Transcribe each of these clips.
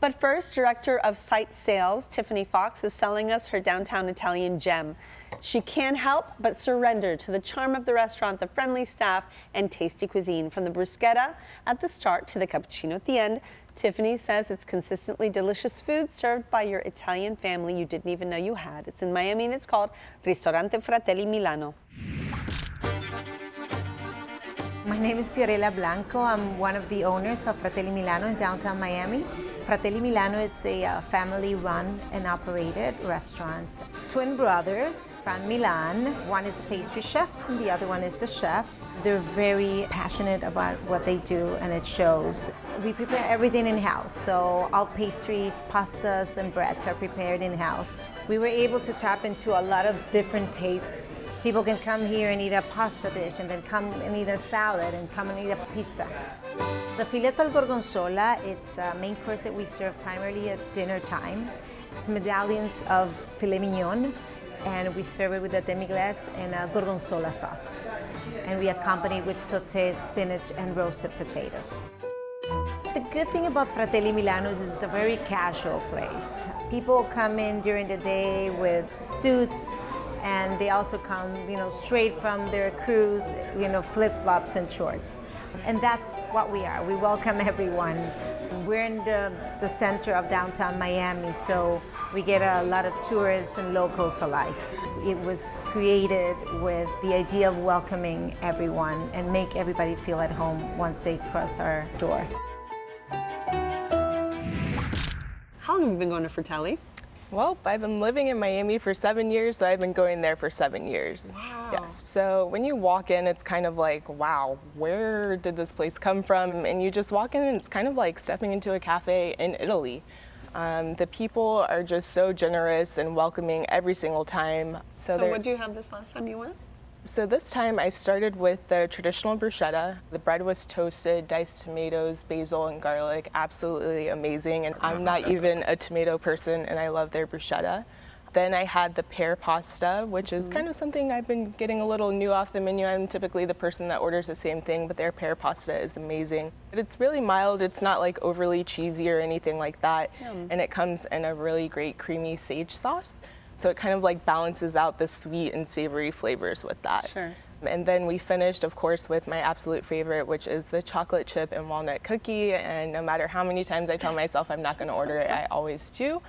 But first, Director of Site Sales, Tiffany Fox, is selling us her downtown Italian gem. She can't help but surrender to the charm of the restaurant, the friendly staff, and tasty cuisine. From the bruschetta at the start to the cappuccino at the end, Tiffany says it's consistently delicious food served by your Italian family you didn't even know you had. It's in Miami and it's called Ristorante Fratelli Milano. My name is Fiorella Blanco. I'm one of the owners of Fratelli Milano in downtown Miami. Fratelli Milano is a family-run and operated restaurant. Twin brothers from Milan. One is a pastry chef and the other one is the chef. They're very passionate about what they do and it shows. We prepare everything in-house, so all pastries, pastas, and breads are prepared in-house. We were able to tap into a lot of different tastes. People can come here and eat a pasta dish and then come and eat a salad and come and eat a pizza. The filetto al gorgonzola, it's a main course that we serve primarily at dinner time. It's medallions of filet mignon and we serve it with a demi-glace and a gorgonzola sauce. And we accompany it with sauteed spinach and roasted potatoes. The good thing about Fratelli Milano is it's a very casual place. People come in during the day with suits, and they also come, straight from their cruise, flip-flops and shorts. And that's what we are. We welcome everyone. We're in the center of downtown Miami, so we get a lot of tourists and locals alike. It was created with the idea of welcoming everyone and make everybody feel at home once they cross our door. How long have you been going to Fratelli? Well, I've been living in Miami for 7 years, so I've been going there for 7 years. Wow. Yes. So when you walk in, it's kind of like, wow, where did this place come from? And you just walk in and it's kind of like stepping into a cafe in Italy. The people are just so generous and welcoming every single time. So what did you have this last time you went? So this time I started with the traditional bruschetta. The bread was toasted, diced tomatoes, basil, and garlic. Absolutely amazing. And I'm not even a tomato person, and I love their bruschetta. Then I had the pear pasta, which is kind of something I've been getting a little new off the menu. I'm typically the person that orders the same thing, but their pear pasta is amazing. But it's really mild. It's not like overly cheesy or anything like that. And it comes in a really great creamy sage sauce. So it kind of like balances out the sweet and savory flavors with that. Sure. And then we finished, of course, with my absolute favorite, which is the chocolate chip and walnut cookie. And no matter how many times I tell myself I'm not going to order it, I always do.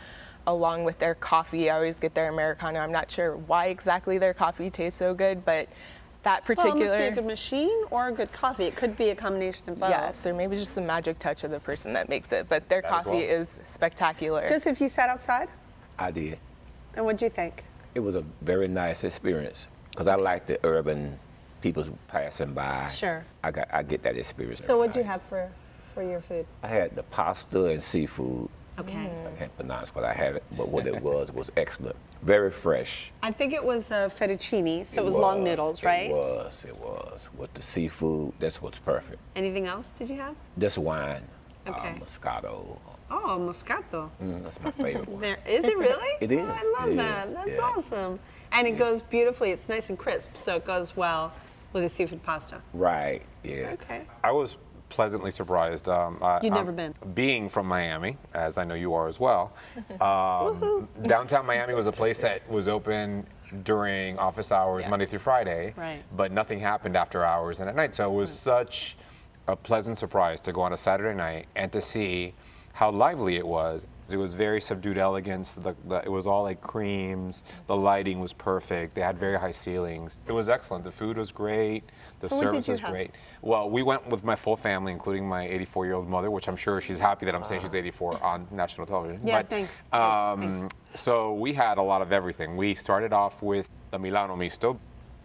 Along with their coffee, I always get their Americano. I'm not sure why exactly their coffee tastes so good, but that particular... Well, it must be a good machine or a good coffee. It could be a combination of both. Yes, or maybe just the magic touch of the person that makes it. But their coffee is spectacular. Joseph, you sat outside? I did. And what'd you think? It was a very nice experience because I like the urban people passing by. Sure. I get that experience. So what'd you have for your food? I had the pasta and seafood. Okay. I can't pronounce what I had, but what it was excellent. Very fresh. I think it was fettuccine, so it was long noodles, right? It was. With the seafood, that's what's perfect. Anything else did you have? Just wine. Okay. Moscato. Oh, Moscato. That's my favorite one. Is it really? It is. Oh, I love that. That's awesome. And it goes beautifully. It's nice and crisp, so it goes well with the seafood pasta. Right, yeah. Okay. I was pleasantly surprised. You've never been? Being from Miami, as I know you are as well. Downtown Miami was a place that was open during office hours, Monday through Friday. Right. But nothing happened after hours and at night. So it was such a pleasant surprise to go on a Saturday night and to see how lively it was. It was very subdued elegance. It was all like creams. The lighting was perfect. They had very high ceilings. It was excellent. The food was great. The service was great. Well, we went with my full family, including my 84-year-old mother, which I'm sure she's happy that I'm saying she's 84 on national television. Yeah, but, thanks. So we had a lot of everything. We started off with the Milano misto.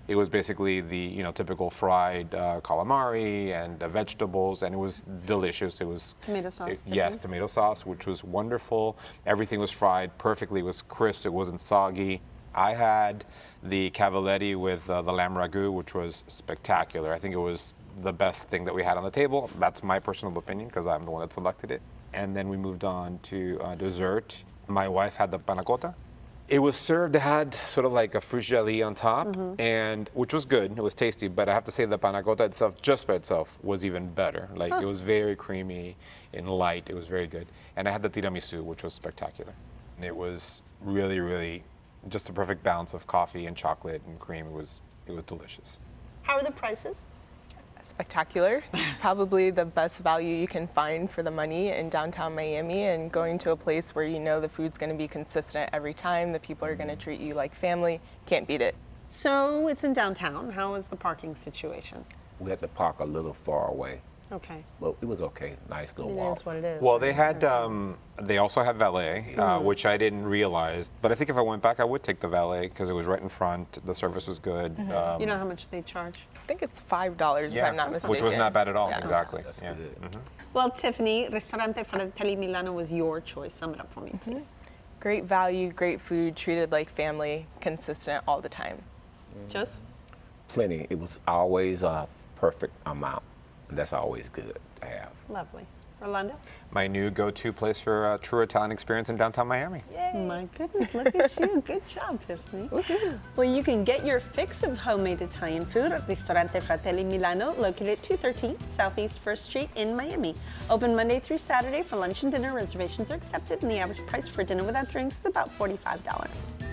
It was basically the typical fried calamari and vegetables, and it was delicious. It was tomato sauce. Yes, tomato sauce, which was wonderful. Everything was fried perfectly. It was crisp. It wasn't soggy. I had the cavaletti with the lamb ragu, which was spectacular. I think it was the best thing that we had on the table. That's my personal opinion because I'm the one that selected it. And then we moved on to dessert. My wife had the panna cotta. It was served, it had sort of like a fruit jelly on top, and which was good, it was tasty, but I have to say the panna cotta itself, just by itself, was even better. Like it was very creamy and light, it was very good. And I had the tiramisu, which was spectacular. And it was really, really just a perfect balance of coffee and chocolate and cream. It was delicious. How are the prices? Spectacular. It's probably the best value you can find for the money in downtown Miami, and going to a place where you know the food's going to be consistent every time, the people are going to treat you like family, can't beat it. So it's in downtown. How is the parking situation? We had to park a little far away, Okay. but it was okay. Nice little It walk. is what it is. Well, right? they had, they also had valet, which I didn't realize. But I think if I went back, I would take the valet because it was right in front. The service was good. You know how much they charge? I think it's $5 if I'm not mistaken. which was not bad at all. Yeah. Exactly. That's Yeah. good. Well, Tiffany, Ristorante Fratelli Milano was your choice. Sum it up for me, please. Great value, great food, treated like family, consistent all the time. Just? Plenty. It was always a perfect amount, and that's always good to have. Lovely. Orlando? My new go-to place for a true Italian experience in downtown Miami. My goodness, look at you. Good job, Tiffany. Well, you can get your fix of homemade Italian food at Ristorante Fratelli Milano, located at 213 Southeast 1st Street in Miami. Open Monday through Saturday for lunch and dinner. Reservations are accepted, and the average price for dinner without drinks is about $45.